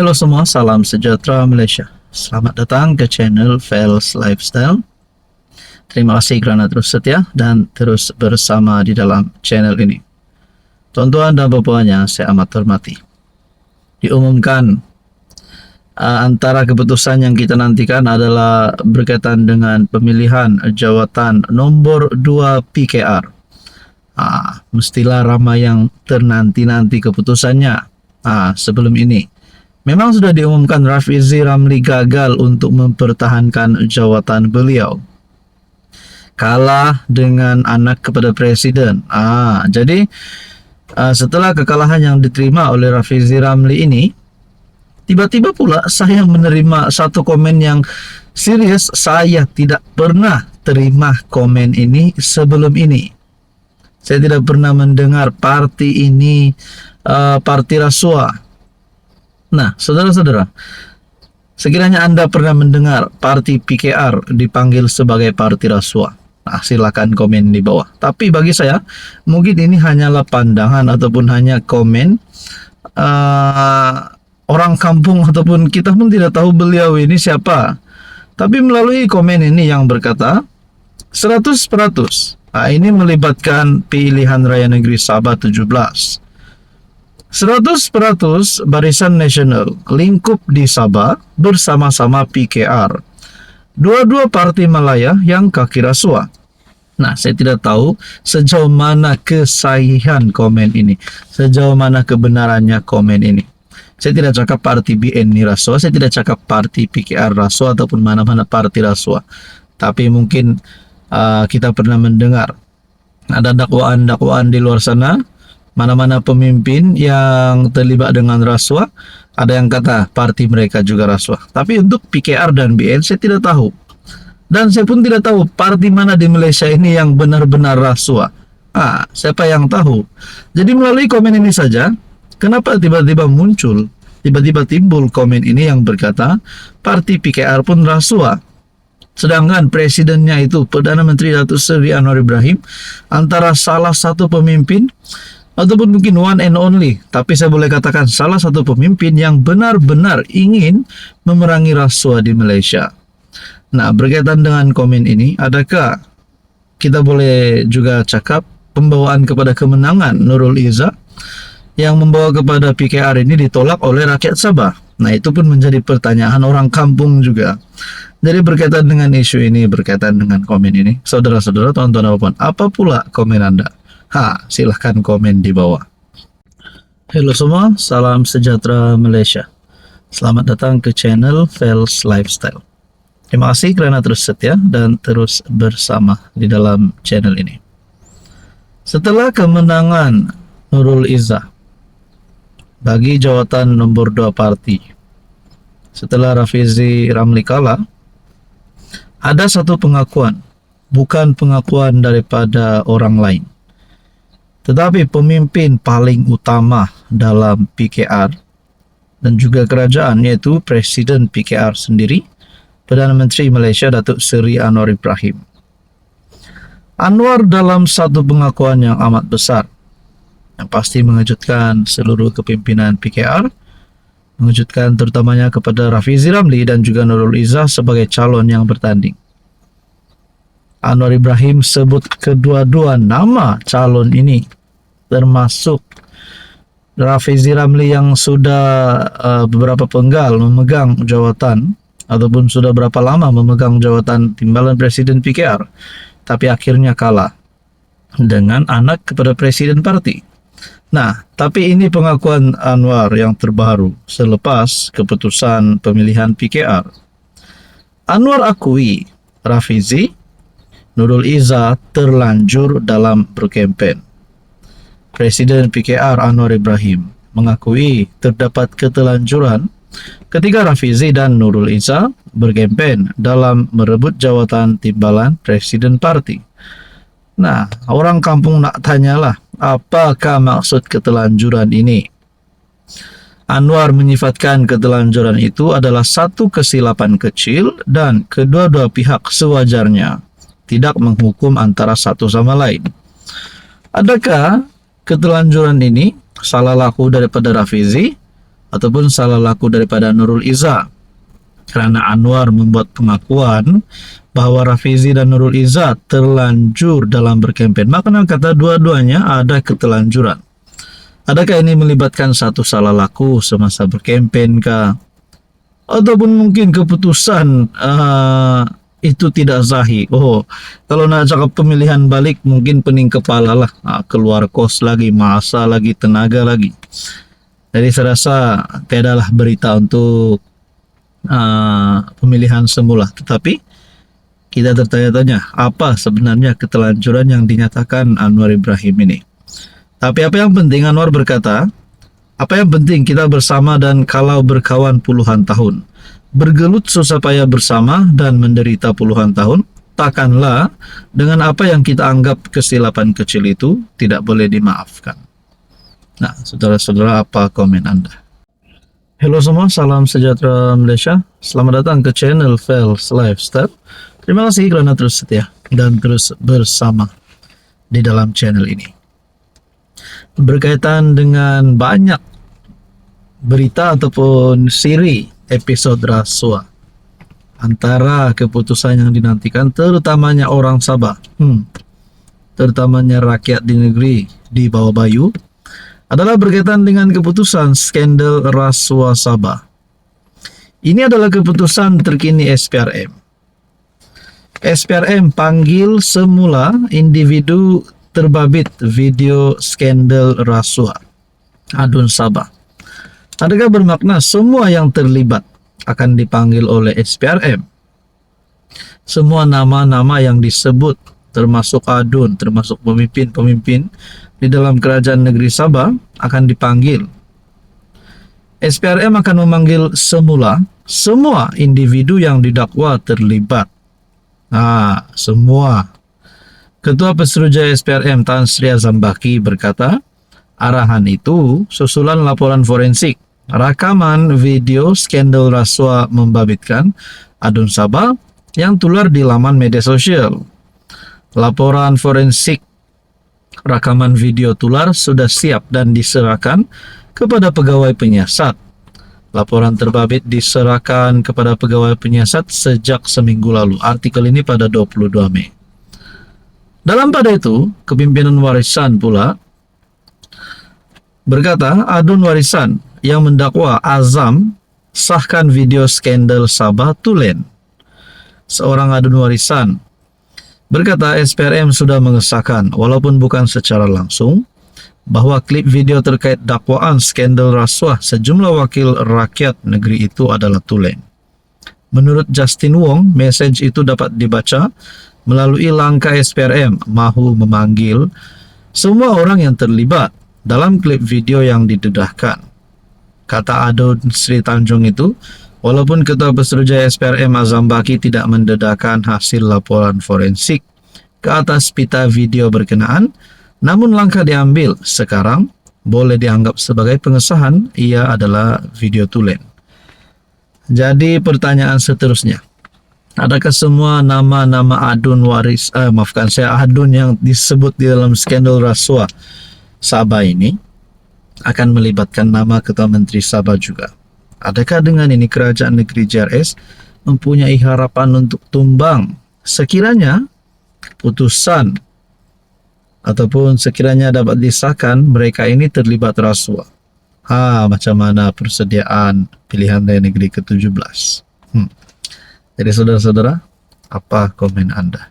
Halo semua, salam sejahtera Malaysia. Selamat datang ke channel Fels Lifestyle. Terima kasih kerana terus setia dan terus bersama di dalam channel ini. Tuan-tuan dan puan-puannya, saya amat hormati. Diumumkan antara keputusan yang kita nantikan adalah berkaitan dengan pemilihan jawatan nombor 2 PKR. Mestilah ramai yang ternanti-nanti keputusannya. Sebelum ini memang sudah diumumkan Rafizi Ramli gagal untuk mempertahankan jawatan beliau. Kalah dengan anak kepada presiden. Jadi setelah kekalahan yang diterima oleh Rafizi Ramli ini, tiba-tiba pula saya menerima satu komen yang serius. Saya tidak pernah terima komen ini sebelum ini. Saya tidak pernah mendengar parti ini parti rasuah. Nah, saudara-saudara, sekiranya Anda pernah mendengar parti PKR dipanggil sebagai parti rasuah, silakan komen di bawah. Tapi bagi saya, mungkin ini hanyalah pandangan ataupun hanya komen orang kampung, ataupun kita pun tidak tahu beliau ini siapa. Tapi melalui komen ini yang berkata 100%, ini melibatkan pilihan raya negeri Sabah 17. 100% Barisan Nasional lingkup di Sabah bersama-sama PKR. Dua-dua parti Malaya yang kaki rasuah. Nah, saya tidak tahu sejauh mana kesahihan komen ini, sejauh mana kebenarannya komen ini. Saya tidak cakap parti BN ini rasuah, saya tidak cakap parti PKR rasuah ataupun mana-mana parti rasuah. Tapi mungkin kita pernah mendengar ada dakwaan-dakwaan di luar sana, mana-mana pemimpin yang terlibat dengan rasuah, ada yang kata parti mereka juga rasuah. Tapi untuk PKR dan BN saya tidak tahu. Dan saya pun tidak tahu parti mana di Malaysia ini yang benar-benar rasuah. Siapa yang tahu? Jadi melalui komen ini saja, kenapa tiba-tiba muncul, tiba-tiba timbul komen ini yang berkata parti PKR pun rasuah. Sedangkan presidennya itu Perdana Menteri Datuk Seri Anwar Ibrahim, antara salah satu pemimpin ataupun mungkin one and only, tapi saya boleh katakan salah satu pemimpin yang benar-benar ingin memerangi rasuah di Malaysia. Nah, berkaitan dengan komen ini, adakah kita boleh juga cakap pembawaan kepada kemenangan Nurul Izzah yang membawa kepada PKR ini ditolak oleh rakyat Sabah? Nah, itu pun menjadi pertanyaan orang kampung juga. Jadi berkaitan dengan isu ini, berkaitan dengan komen ini, saudara-saudara, tuan-tuan, apa pula komen Anda? Silahkan komen di bawah. Halo semua, salam sejahtera Malaysia. Selamat datang ke channel Fels Lifestyle. Terima kasih kerana terus setia dan terus bersama di dalam channel ini. Setelah kemenangan Nurul Izzah bagi jawatan nombor 2 parti, setelah Rafizi Ramli kalah, ada satu pengakuan, bukan pengakuan daripada orang lain, tetapi pemimpin paling utama dalam PKR dan juga kerajaan, yaitu Presiden PKR sendiri, Perdana Menteri Malaysia Datuk Seri Anwar Ibrahim. Anwar dalam satu pengakuan yang amat besar, yang pasti mengejutkan seluruh kepimpinan PKR, mengejutkan terutamanya kepada Rafizi Ramli dan juga Nurul Izzah sebagai calon yang bertanding. Anwar Ibrahim sebut kedua-dua nama calon ini, termasuk Rafizi Ramli yang sudah beberapa penggal memegang jawatan ataupun sudah berapa lama memegang jawatan timbalan Presiden PKR, tapi akhirnya kalah dengan anak kepada Presiden parti. Nah, tapi ini pengakuan Anwar yang terbaru selepas keputusan pemilihan PKR. Anwar akui Rafizi, Nurul Izzah terlanjur dalam berkempen. Presiden PKR Anwar Ibrahim mengakui terdapat keterlanjuran ketika Rafizi dan Nurul Izzah berkempen dalam merebut jawatan timbalan Presiden parti. Nah, orang kampung nak tanyalah, apakah maksud keterlanjuran ini? Anwar menyifatkan keterlanjuran itu adalah satu kesilapan kecil dan kedua-dua pihak sewajarnya tidak menghukum antara satu sama lain. Adakah keterlanjuran ini salah laku daripada Rafizi ataupun salah laku daripada Nurul Izzah. Karena Anwar membuat pengakuan bahwa Rafizi dan Nurul Izzah terlanjur dalam berkempen. Maka kata dua-duanya ada ketelanjuran. Adakah ini melibatkan satu salah laku semasa berkempen kah? Ataupun mungkin keputusan itu tidak sahih. Oh, kalau nak cakap pemilihan balik mungkin pening kepala lah. Keluar kos lagi, masa lagi, tenaga lagi. Jadi saya rasa tiadalah berita untuk pemilihan semula. Tetapi kita tertanya-tanya apa sebenarnya ketelanjuran yang dinyatakan Anwar Ibrahim ini. Tapi apa yang penting, Anwar berkata, apa yang penting kita bersama dan kalau berkawan puluhan tahun, bergelut susah payah bersama dan menderita puluhan tahun, takkanlah dengan apa yang kita anggap kesilapan kecil itu tidak boleh dimaafkan. Nah, saudara-saudara, apa komen Anda? Halo semua, salam sejahtera Malaysia. Selamat datang ke channel Fels Lifestyle. Terima kasih kerana terus setia dan terus bersama di dalam channel ini. Berkaitan dengan banyak berita ataupun siri episod rasuah antara keputusan yang dinantikan terutamanya orang Sabah, terutamanya rakyat di negeri di bawah Bayu, adalah berkaitan dengan keputusan skandal rasuah Sabah. Ini adalah keputusan terkini SPRM. SPRM panggil semula individu terbabit video skandal rasuah Adun Sabah. Adakah bermakna semua yang terlibat akan dipanggil oleh SPRM? Semua nama-nama yang disebut termasuk Adun, termasuk pemimpin-pemimpin di dalam kerajaan negeri Sabah akan dipanggil. SPRM akan memanggil semula semua individu yang didakwa terlibat. Semua. Ketua Pesuruhjaya SPRM Tan Sri Azam Baki berkata, arahan itu susulan laporan forensik rakaman video skandal rasuah membabitkan Adun Sabah yang tular di laman media sosial. Laporan forensik rakaman video tular sudah siap dan diserahkan kepada pegawai penyiasat. Laporan terbabit diserahkan kepada pegawai penyiasat sejak seminggu lalu. Artikel ini pada 22 Mei. Dalam pada itu, kepimpinan warisan pula berkata, Adun warisan yang mendakwa Azam sahkan video skandal Sabah tulen. Seorang Adun warisan berkata SPRM sudah mengesahkan, walaupun bukan secara langsung, bahwa klip video terkait dakwaan skandal rasuah sejumlah wakil rakyat negeri itu adalah tulen. Menurut Justin Wong, mesej itu dapat dibaca melalui langkah SPRM mahu memanggil semua orang yang terlibat dalam klip video yang didedahkan. Kata Adun Sri Tanjung itu, walaupun Ketua Pesuruhjaya SPRM Azam Baki tidak mendedahkan hasil laporan forensik ke atas pita video berkenaan, namun langkah diambil sekarang boleh dianggap sebagai pengesahan ia adalah video tulen. Jadi pertanyaan seterusnya, adakah semua nama-nama Adun Adun yang disebut di dalam skandal rasuah Sabah ini akan melibatkan nama Ketua Menteri Sabah juga? Adakah dengan ini kerajaan negeri JRS mempunyai harapan untuk tumbang sekiranya keputusan ataupun sekiranya dapat disahkan mereka ini terlibat rasuah? Macam mana persediaan pilihan raya negeri ke-17? Jadi saudara-saudara, apa komen Anda?